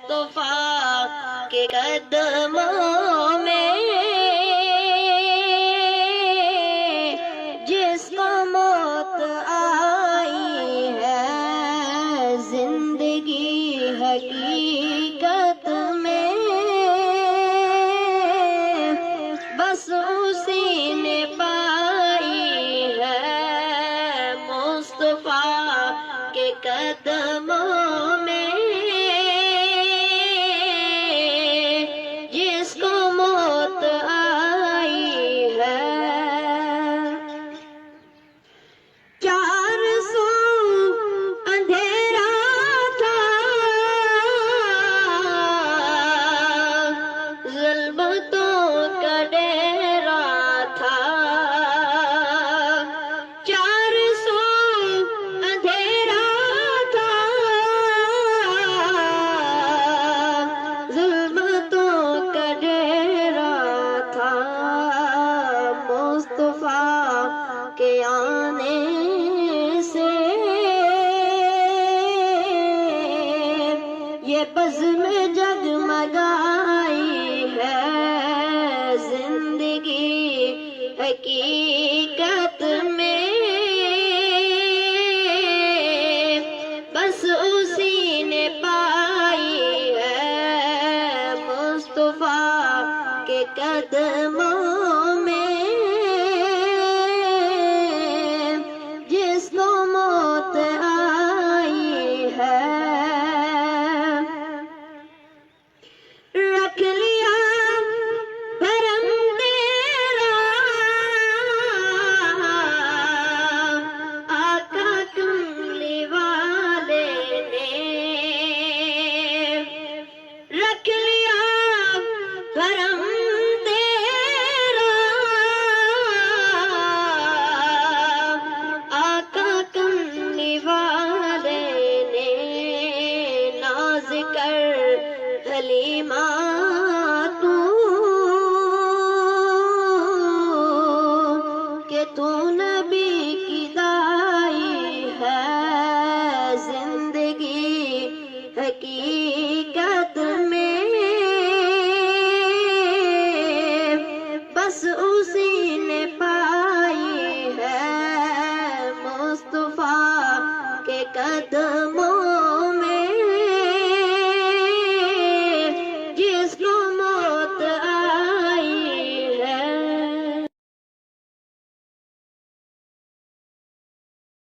مصطفیٰ کے قدموں میں، جس کو موت آئی ہے زندگی حقیقت میں، بس اسی نے پائی ہے مصطفیٰ کے قدموں میں، جس کو موت آئی ہے۔ 400 اندھیرا تھا، ظلمتوں کا ڈیرا تھا، 400 اندھیرا تھا، ظلمتوں کا ڈیرا تھا، مصطفیٰ کے آنے سے یہ بزم جگمگائی ہے زندگی حقیقت میں، بس اسی نے پائی ہے مصطفیٰ کے قدموں میں، جس کو موت آئی ہے۔ رکھ لیا بھرم تیرا آقا کملی والے نے، رکھ لیا بھرم تیرا آقا کملی والے نے، ناز کر حلیمہ تو کہ تو نبی کی دائی ہے زندگی حقیقت میں، بس اسی نے پائی ہے مصطفیٰ کے قدم